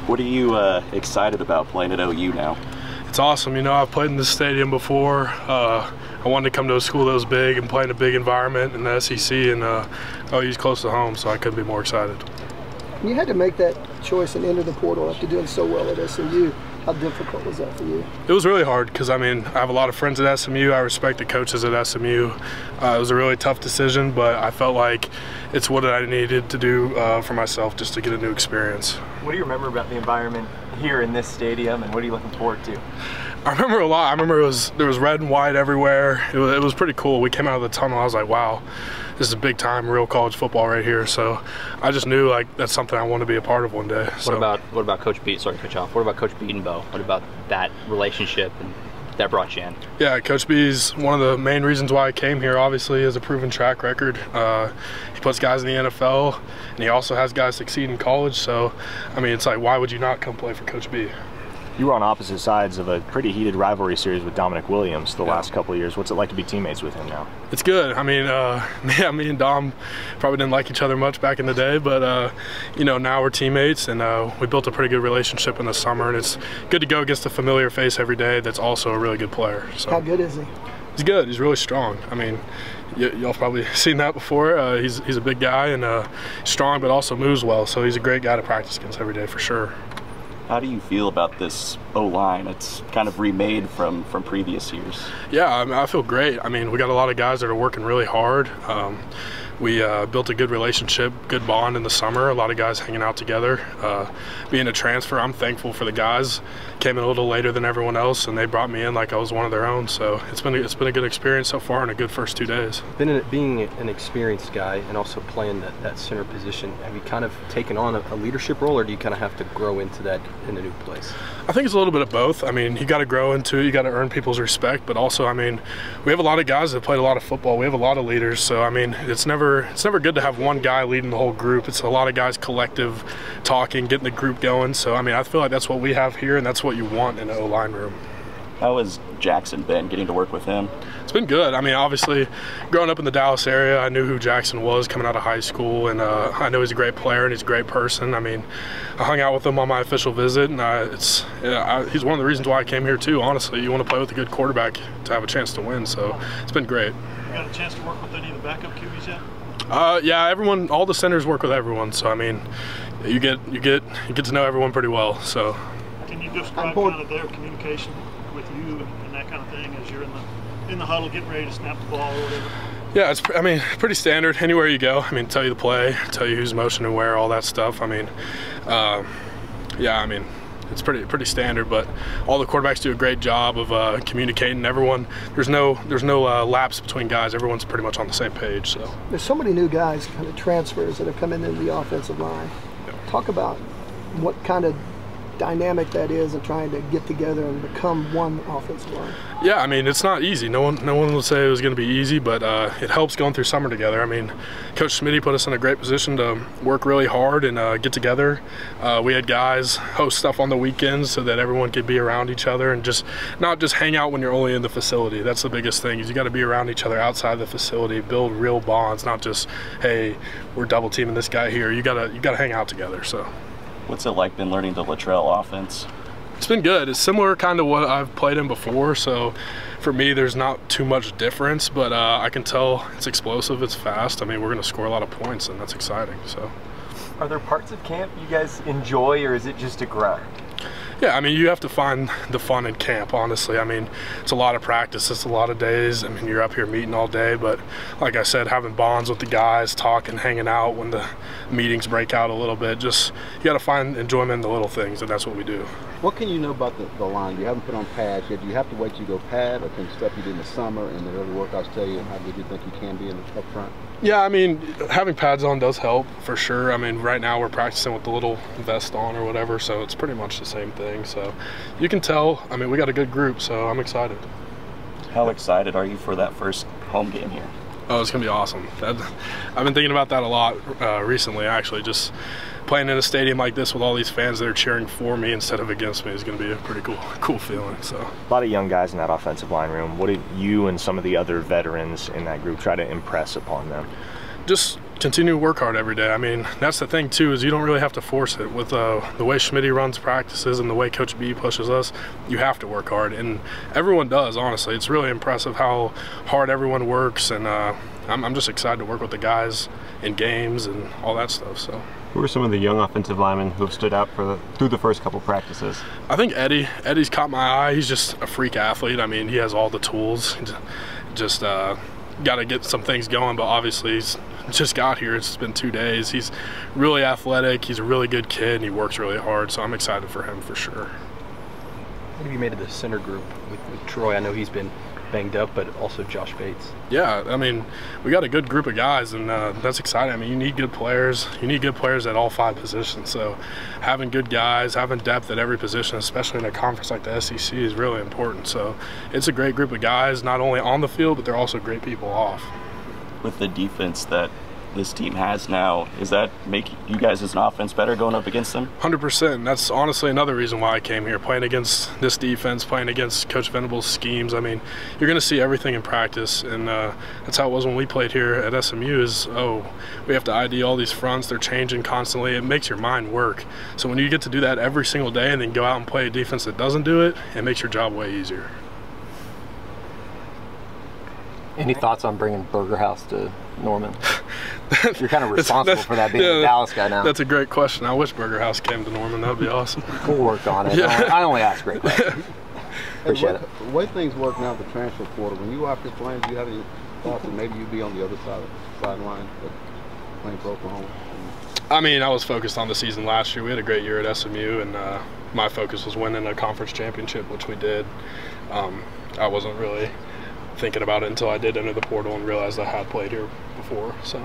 What are you excited about playing at OU now? It's awesome. You know, I've played in this stadium before. I wanted to come to a school that was big and play in a big environment in the SEC, and OU's close to home, so I couldn't be more excited. You had to make that choice and enter the portal after doing so well at SMU. How difficult was that for you? It was really hard because, I mean, I have a lot of friends at SMU. I respect the coaches at SMU. It was a really tough decision, but I felt like it's what I needed to do for myself just to get a new experience. What do you remember about the environment here in this stadium, and what are you looking forward to? I remember a lot. I remember there was red and white everywhere. It was pretty cool. We came out of the tunnel. I was like, wow, this is big time real college football right here. So I just knew like that's something I want to be a part of one day. So. What about Coach Beat? Sorry to cut you off. What about Coach Beatonbow? What about that relationship and that brought you in? Yeah, Coach B's one of the main reasons why I came here. Obviously, is a proven track record. He puts guys in the NFL, and he also has guys succeed in college. So, I mean, it's like, why would you not come play for Coach B? You were on opposite sides of a pretty heated rivalry series with Dominic Williams the last couple of years. What's it like to be teammates with him now? It's good. I mean, me and Dom probably didn't like each other much back in the day, but you know, now we're teammates, and we built a pretty good relationship in the summer, and it's good to go against a familiar face every day that's also a really good player. So. How good is he? He's good. He's really strong. I mean, y'all probably seen that before. He's a big guy and strong, but also moves well. So he's a great guy to practice against every day for sure. How do you feel about this O-line? It's kind of remade from previous years. Yeah, I mean, I feel great. I mean, we got a lot of guys that are working really hard. We built a good relationship, good bond in the summer. A lot of guys hanging out together. Being a transfer, I'm thankful for the guys. Came in a little later than everyone else, and they brought me in like I was one of their own. So it's been a good experience so far and a good first 2 days. Being an experienced guy and also playing that center position, have you kind of taken on a leadership role, or do you kind of have to grow into that in a new place? I think it's a little bit of both. I mean, you got to grow into it. You got to earn people's respect, but also, I mean, we have a lot of guys that played a lot of football. We have a lot of leaders, so I mean, it's never good to have one guy leading the whole group. It's a lot of guys collective talking, getting the group going. So I mean, I feel like that's what we have here, and that's what you want in an O-line room. How has Jackson been, getting to work with him? It's been good. I mean, obviously, growing up in the Dallas area, I knew who Jackson was coming out of high school, and I know he's a great player and he's a great person. I mean, I hung out with him on my official visit, and he's one of the reasons why I came here too, honestly. You want to play with a good quarterback to have a chance to win, so it's been great. You got a chance to work with any of the backup QBs yet? Yeah, all the centers work with everyone, so I mean, you get to know everyone pretty well. So. Can you describe kind of their communication with you and that kind of thing as you're in the huddle getting ready to snap the ball or whatever? Yeah, it's pretty standard anywhere you go. I mean, tell you the play, tell you who's motioning where, all that stuff. I mean, yeah, I mean, it's pretty standard, but all the quarterbacks do a great job of communicating. Everyone, there's no lapse between guys. Everyone's pretty much on the same page. So there's so many new guys, kind of transfers that have come into the offensive line. Yep. Talk about what kind of dynamic that is and trying to get together and become one offensive line. Yeah, I mean, it's not easy. No one will say it was going to be easy, but it helps going through summer together. I mean, Coach Smitty put us in a great position to work really hard and get together. We had guys host stuff on the weekends so that everyone could be around each other and not just hang out when you're only in the facility. That's the biggest thing, is you got to be around each other outside the facility, build real bonds, not just, hey, we're double teaming this guy here. You gotta hang out together. So. What's it like been learning the Luttrell offense? It's been good. It's similar kind of what I've played in before, so for me there's not too much difference, but I can tell it's explosive, it's fast. I mean, we're going to score a lot of points, and that's exciting. So, are there parts of camp you guys enjoy, or is it just a grind? Yeah, I mean, you have to find the fun in camp, honestly. I mean, it's a lot of practice, it's a lot of days. I mean, you're up here meeting all day, but like I said, having bonds with the guys, talking, hanging out when the meetings break out a little bit, just you got to find enjoyment in the little things, and that's what we do. What can you know about the line? You haven't put on pads yet. Do you have to wait till you go pad, or can stuff you did in the summer and the early workouts tell you how good you think you can be up front? Yeah, I mean, having pads on does help for sure. I mean, right now we're practicing with the little vest on or whatever, so it's pretty much the same thing. So you can tell, I mean, we got a good group, so I'm excited. How excited are you for that first home game here? Oh, it's going to be awesome. I've been thinking about that a lot recently, actually. Just playing in a stadium like this with all these fans that are cheering for me instead of against me is going to be a pretty cool feeling. So a lot of young guys in that offensive line room. What did you and some of the other veterans in that group try to impress upon them? Just continue to work hard every day. I mean, that's the thing too, is you don't really have to force it. With the way Schmitty runs practices and the way Coach B pushes us, you have to work hard, and everyone does. Honestly, it's really impressive how hard everyone works, and I'm just excited to work with the guys in games and all that stuff. So. Who are some of the young offensive linemen who have stood out through the first couple practices? I think Eddie's caught my eye. He's just a freak athlete. I mean, he has all the tools. Just got to get some things going, but obviously he's just got here. It's been 2 days. He's really athletic. He's a really good kid, and he works really hard, so I'm excited for him for sure. What have you made of the center group with Troy? I know he's been banged up, but also Josh Bates. Yeah, I mean, we got a good group of guys, and that's exciting. I mean, you need good players. You need good players at all 5 positions. So having good guys, having depth at every position, especially in a conference like the SEC, is really important. So it's a great group of guys, not only on the field, but they're also great people off. With the defense that this team has now, does that make you guys as an offense better going up against them? 100%. That's honestly another reason why I came here. Playing against this defense, playing against Coach Venable's schemes. I mean, you're going to see everything in practice, and that's how it was when we played here at SMU. We have to ID all these fronts. They're changing constantly. It makes your mind work. So when you get to do that every single day and then go out and play a defense that doesn't do it, it makes your job way easier. Any thoughts on bringing Burger House to Norman? You're kind of responsible for that, being a Dallas guy now. That's a great question. I wish Burger House came to Norman. That would be awesome. We'll work on it. Yeah. I only ask great questions. Appreciate it. The way things work now with the transfer portal, when you out there playing, do you have any thoughts that maybe you'd be on the other sideline playing for Oklahoma? I mean, I was focused on the season last year. We had a great year at SMU, and my focus was winning a conference championship, which we did. I wasn't really thinking about it until I did enter the portal and realized I had played here before. So.